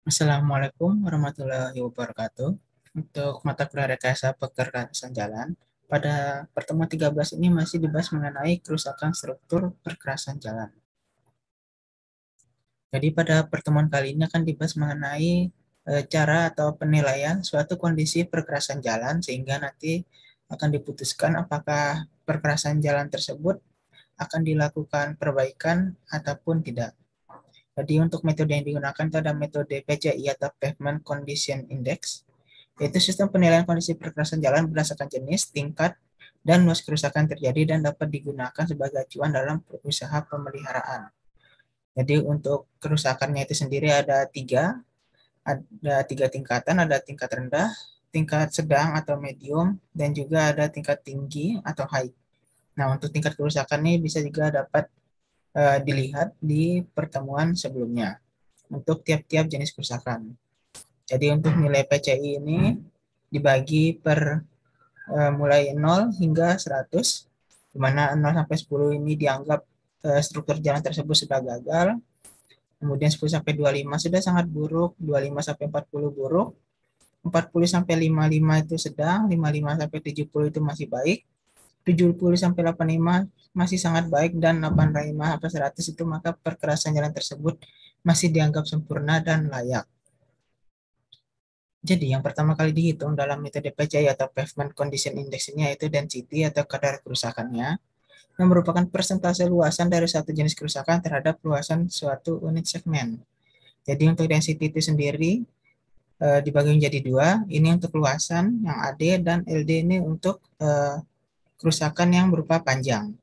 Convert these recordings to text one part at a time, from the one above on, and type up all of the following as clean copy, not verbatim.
Assalamualaikum warahmatullahi wabarakatuh. Untuk mata kuliah rekayasa perkerasan jalan, pada pertemuan 13 ini masih dibahas mengenai kerusakan struktur perkerasan jalan. Jadi pada pertemuan kali ini akan dibahas mengenai cara atau penilaian suatu kondisi perkerasan jalan sehingga nanti akan diputuskan apakah perkerasan jalan tersebut akan dilakukan perbaikan ataupun tidak. Jadi untuk metode yang digunakan itu ada metode PCI atau Pavement Condition Index, yaitu sistem penilaian kondisi perkerasan jalan berdasarkan jenis, tingkat, dan luas kerusakan terjadi dan dapat digunakan sebagai acuan dalam usaha pemeliharaan. Jadi untuk kerusakannya itu sendiri ada tiga tingkatan, ada tingkat rendah, tingkat sedang atau medium, dan juga ada tingkat tinggi atau high. Nah, untuk tingkat kerusakan ini bisa juga dapat dilihat di pertemuan sebelumnya untuk tiap-tiap jenis kerusakan. Jadi untuk nilai PCI ini dibagi per mulai 0 hingga 100, di mana 0 sampai 10 ini dianggap struktur jalan tersebut sudah gagal. Kemudian 10 sampai 25 sudah sangat buruk, 25 sampai 40 buruk, 40 sampai 55 itu sedang, 55 sampai 70 itu masih baik, 70 sampai 85 masih sangat baik, dan 85 sampai 100 itu maka perkerasan jalan tersebut masih dianggap sempurna dan layak. Jadi yang pertama kali dihitung dalam metode PCI atau Pavement Condition Index ini yaitu density atau kadar kerusakannya, yang merupakan persentase luasan dari satu jenis kerusakan terhadap luasan suatu unit segmen. Jadi untuk density itu sendiri dibagi menjadi dua, ini untuk luasan yang AD dan LD ini untuk kerusakan yang berupa panjang.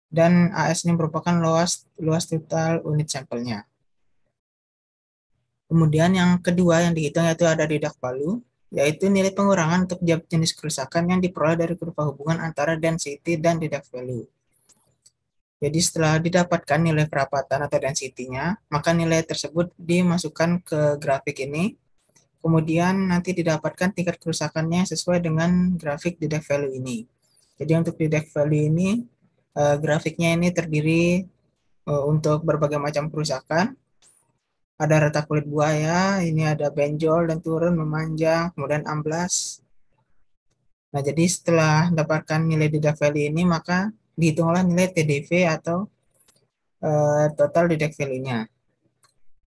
Dan AS ini merupakan luas total unit sampelnya. Kemudian yang kedua yang dihitung yaitu ada deduct value, yaitu nilai pengurangan untuk jenis kerusakan yang diperoleh dari kurva hubungan antara density dan deduct value. Jadi setelah didapatkan nilai kerapatan atau density-nya, maka nilai tersebut dimasukkan ke grafik ini. Kemudian nanti didapatkan tingkat kerusakannya sesuai dengan grafik deduct value ini. Jadi untuk deduct value ini, grafiknya ini terdiri untuk berbagai macam kerusakan. Ada retak kulit buaya, ini ada benjol dan turun memanjang, kemudian amblas. Nah, jadi setelah mendapatkan nilai deduct value ini, maka dihitunglah nilai TDV atau total deduct value-nya.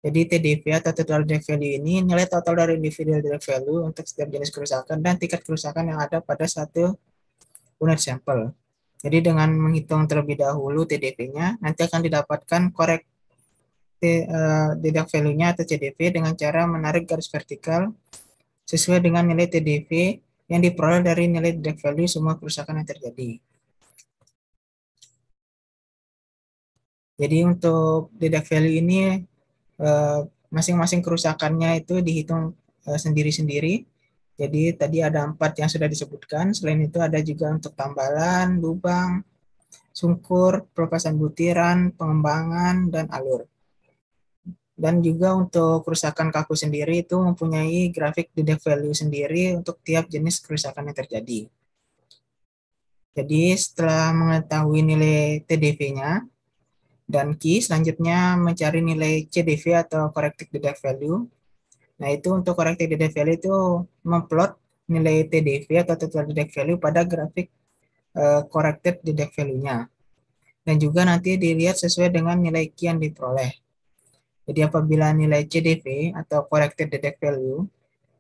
Jadi TDV atau total deduct value ini nilai total dari individual deduct value untuk setiap jenis kerusakan dan tingkat kerusakan yang ada pada satu unit sampel. Jadi dengan menghitung terlebih dahulu TDV-nya, nanti akan didapatkan korek deduct value-nya atau CDV dengan cara menarik garis vertikal sesuai dengan nilai TDV yang diperoleh dari nilai deduct value semua kerusakan yang terjadi. Jadi untuk deduct value ini masing-masing kerusakannya itu dihitung sendiri-sendiri. Jadi tadi ada 4 yang sudah disebutkan. Selain itu ada juga untuk tambalan, lubang, sungkur, pelepasan butiran, pengembangan, dan alur. Dan juga untuk kerusakan kaku sendiri itu mempunyai grafik deduct value sendiri untuk tiap jenis kerusakan yang terjadi. Jadi setelah mengetahui nilai TDV-nya dan key, selanjutnya mencari nilai CDV atau corrected deduct value. Nah, itu untuk corrected deduct value itu memplot nilai TDV atau total deduct value pada grafik corrected deduct value-nya. Dan juga nanti dilihat sesuai dengan nilai key yang diperoleh. Jadi apabila nilai CDV atau corrected deduct value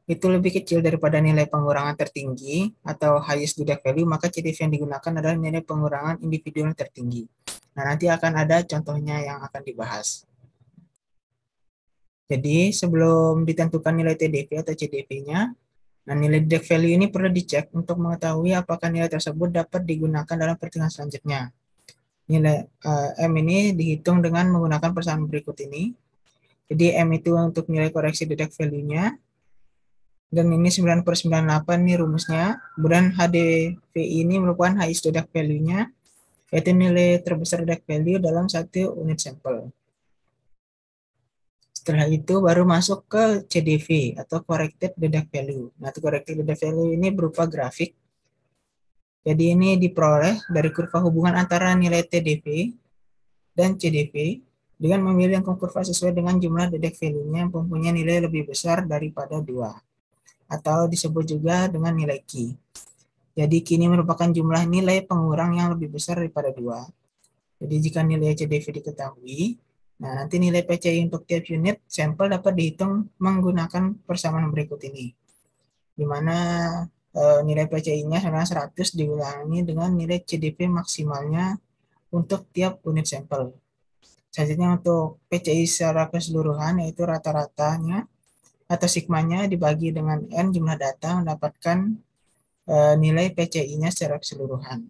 itu lebih kecil daripada nilai pengurangan tertinggi atau highest deduct value, maka CDV yang digunakan adalah nilai pengurangan individual tertinggi. Nah, nanti akan ada contohnya yang akan dibahas. Jadi sebelum ditentukan nilai TDV atau CDV-nya, nah nilai deduct value ini perlu dicek untuk mengetahui apakah nilai tersebut dapat digunakan dalam perhitungan selanjutnya. Nilai M ini dihitung dengan menggunakan persamaan berikut ini. Jadi M itu untuk nilai koreksi deduct value-nya, dan ini 9/98 nih rumusnya. Kemudian HDVI ini merupakan highest deduct value-nya, yaitu nilai terbesar deduct value dalam satu unit sampel. Setelah itu baru masuk ke CDV atau corrected deduct value. Nah, corrected deduct value ini berupa grafik. Jadi ini diperoleh dari kurva hubungan antara nilai TDV dan CDV. dengan memilih yang kurva sesuai dengan jumlah detek value-nya yang mempunyai nilai lebih besar daripada 2, atau disebut juga dengan nilai Q. Jadi Q ini merupakan jumlah nilai pengurang yang lebih besar daripada 2. Jadi jika nilai CDV diketahui, nah nanti nilai PCI untuk tiap unit sampel dapat dihitung menggunakan persamaan berikut ini, di mana nilai PCI-nya adalah 100 diulangi dengan nilai CDV maksimalnya untuk tiap unit sampel. Selanjutnya untuk PCI secara keseluruhan, yaitu rata-ratanya atau sigmanya dibagi dengan N jumlah data mendapatkan nilai PCI-nya secara keseluruhan.